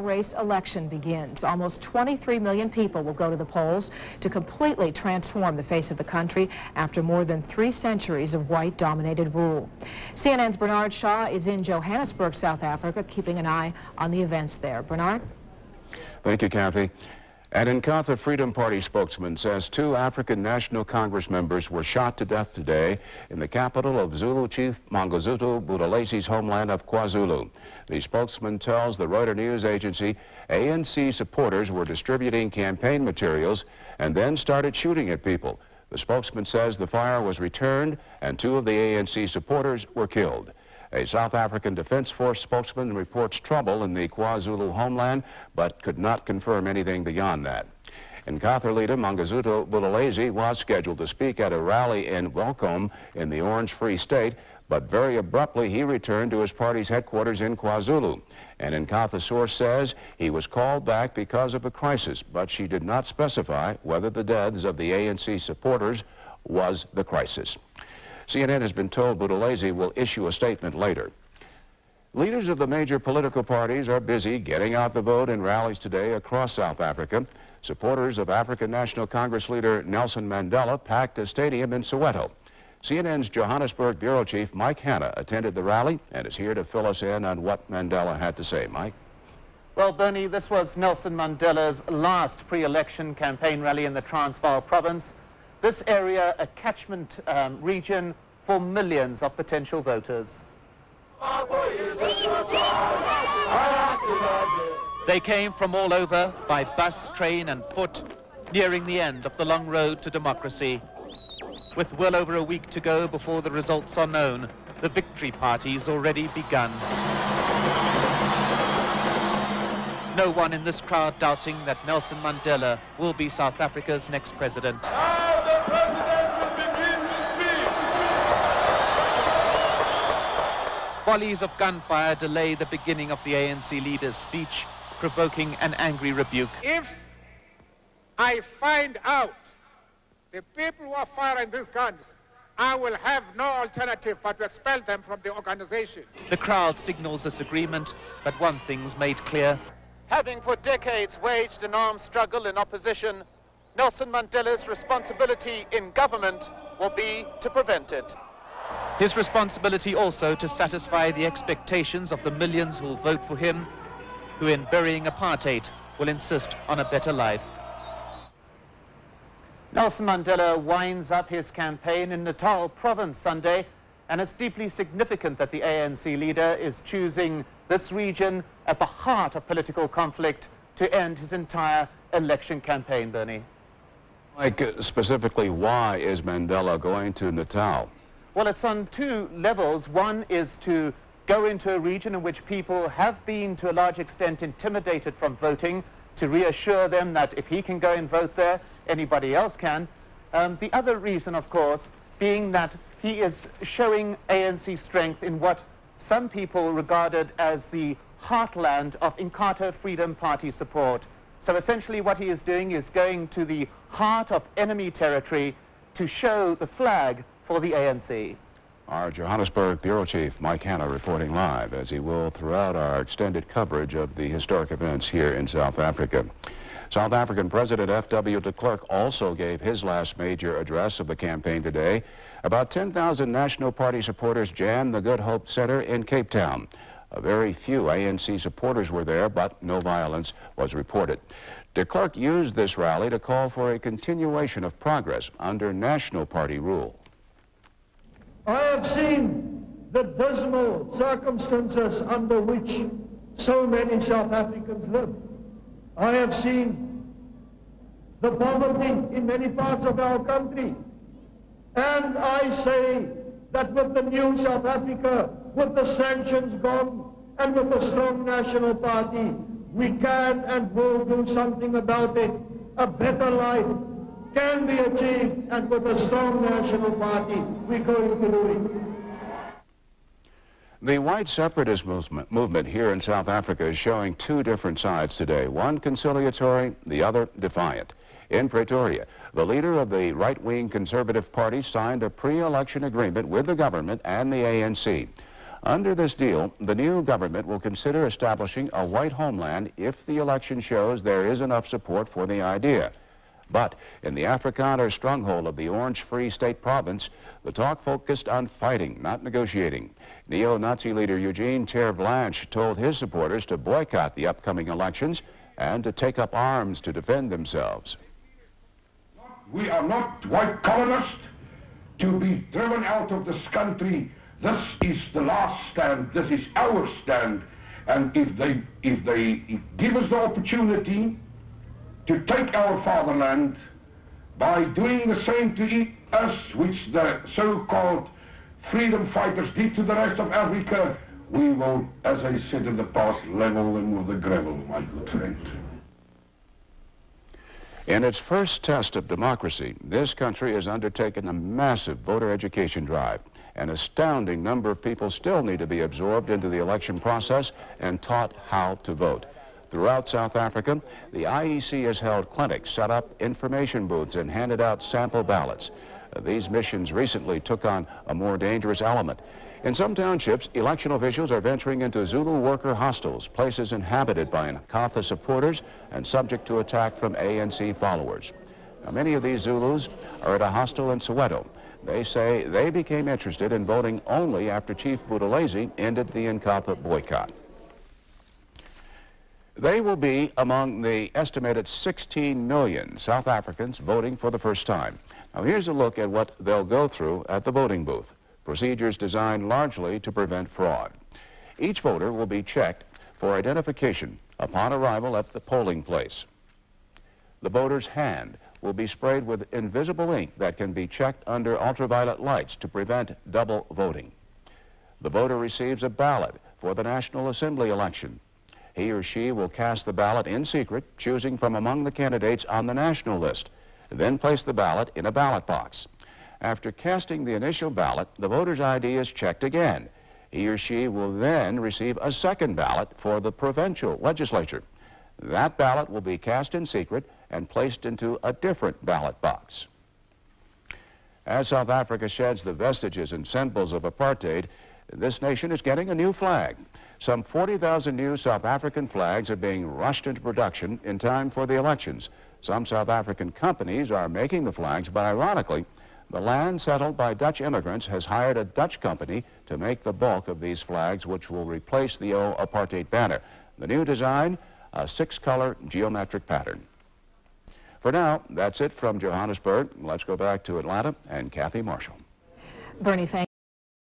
race election begins. Almost 23 million people will go to the polls to completely transform the face of the country after more than 3 centuries of white-dominated rule. CNN's Bernard Shaw is in Johannesburg, South Africa, keeping an eye on the events there. Bernard? Thank you, Kathy. An Inkatha Freedom Party spokesman says 2 African National Congress members were shot to death today in the capital of Zulu Chief Mangosuthu Buthelezis's homeland of KwaZulu. The spokesman tells the Reuters news agency ANC supporters were distributing campaign materials and then started shooting at people. The spokesman says the fire was returned and 2 of the ANC supporters were killed. A South African Defense Force spokesman reports trouble in the KwaZulu homeland, but could not confirm anything beyond that. Inkatha leader Mangosuthu Buthelezi was scheduled to speak at a rally in Welkom in the Orange Free State, but very abruptly he returned to his party's headquarters in KwaZulu. An Inkatha source says he was called back because of a crisis, but she did not specify whether the deaths of the ANC supporters was the crisis. CNN has been told Buthelezi will issue a statement later. Leaders of the major political parties are busy getting out the vote in rallies today across South Africa. Supporters of African National Congress leader Nelson Mandela packed a stadium in Soweto. CNN's Johannesburg bureau chief Mike Hanna attended the rally and is here to fill us in on what Mandela had to say. Mike? Well, Bernie, this was Nelson Mandela's last pre-election campaign rally in the Transvaal province. This area, a catchment region for millions of potential voters. They came from all over by bus, train and foot, nearing the end of the long road to democracy. With well over a week to go before the results are known, the victory party's already begun. No one in this crowd doubting that Nelson Mandela will be South Africa's next president. Now the president will begin to speak. Volleys of gunfire delay the beginning of the ANC leader's speech, provoking an angry rebuke. If I find out the people who are firing these guns, I will have no alternative but to expel them from the organization. The crowd signals its agreement, but one thing's made clear. Having for decades waged an armed struggle in opposition, Nelson Mandela's responsibility in government will be to prevent it. His responsibility also to satisfy the expectations of the millions who will vote for him, who in burying apartheid will insist on a better life. Nelson Mandela winds up his campaign in Natal province Sunday, and it's deeply significant that the ANC leader is choosing this region at the heart of political conflict to end his entire election campaign, Bernie. Mike, specifically, why is Mandela going to Natal? Well, it's on 2 levels. One is to go into a region in which people have been, to a large extent, intimidated from voting, to reassure them that if he can go and vote there, anybody else can. The other reason, of course, being that he is showing ANC strength in what some people regarded as the heartland of Inkatha Freedom Party support. So essentially what he is doing is going to the heart of enemy territory to show the flag for the ANC. Our Johannesburg bureau chief Mike Hanna reporting live, as he will throughout our extended coverage of the historic events here in South Africa. South African President F.W. de Klerk also gave his last major address of the campaign today. About 10,000 National Party supporters jammed the Good Hope Center in Cape Town. A very few ANC supporters were there, but no violence was reported. De Klerk used this rally to call for a continuation of progress under National Party rule. I have seen the dismal circumstances under which so many South Africans live. I have seen the poverty in many parts of our country. And I say that with the new South Africa, with the sanctions gone, and with a strong National Party, we can and will do something about it. A better life can be achieved, and with a strong National Party, we're going to do it. The white separatist movement here in South Africa is showing 2 different sides today, one conciliatory, the other defiant. In Pretoria, the leader of the right-wing Conservative Party signed a pre-election agreement with the government and the ANC. Under this deal, the new government will consider establishing a white homeland if the election shows there is enough support for the idea. But in the Afrikaner stronghold of the Orange Free State province, the talk focused on fighting, not negotiating. Neo-Nazi leader Eugene Ter-Blanche told his supporters to boycott the upcoming elections and to take up arms to defend themselves. We are not white colonists to be driven out of this country. This is the last stand. This is our stand. And if they give us the opportunity to take our fatherland by doing the same to us, which the so-called freedom fighters did to the rest of Africa, we will, as I said in the past, level them with the gravel, my good friend. In its first test of democracy, this country has undertaken a massive voter education drive. An astounding number of people still need to be absorbed into the election process and taught how to vote. Throughout South Africa, the IEC has held clinics, set up information booths, and handed out sample ballots. These missions recently took on a more dangerous element. In some townships, election officials are venturing into Zulu worker hostels, places inhabited by Nkatha supporters and subject to attack from ANC followers. Now, many of these Zulus are at a hostel in Soweto. They say they became interested in voting only after Chief Buthelezi ended the Nkatha boycott. They will be among the estimated 16 million South Africans voting for the first time. Now, here's a look at what they'll go through at the voting booth. Procedures designed largely to prevent fraud. Each voter will be checked for identification upon arrival at the polling place. The voter's hand will be sprayed with invisible ink that can be checked under ultraviolet lights to prevent double voting. The voter receives a ballot for the National Assembly election. He or she will cast the ballot in secret, choosing from among the candidates on the national list, then place the ballot in a ballot box. After casting the initial ballot, the voter's ID is checked again. He or she will then receive a second ballot for the provincial legislature. That ballot will be cast in secret and placed into a different ballot box. As South Africa sheds the vestiges and symbols of apartheid, this nation is getting a new flag. Some 40,000 new South African flags are being rushed into production in time for the elections. Some South African companies are making the flags, but ironically, the land settled by Dutch immigrants has hired a Dutch company to make the bulk of these flags, which will replace the old apartheid banner. The new design, a 6-color geometric pattern. For now, that's it from Johannesburg. Let's go back to Atlanta and Kathy Marshall. Bernie, thank you.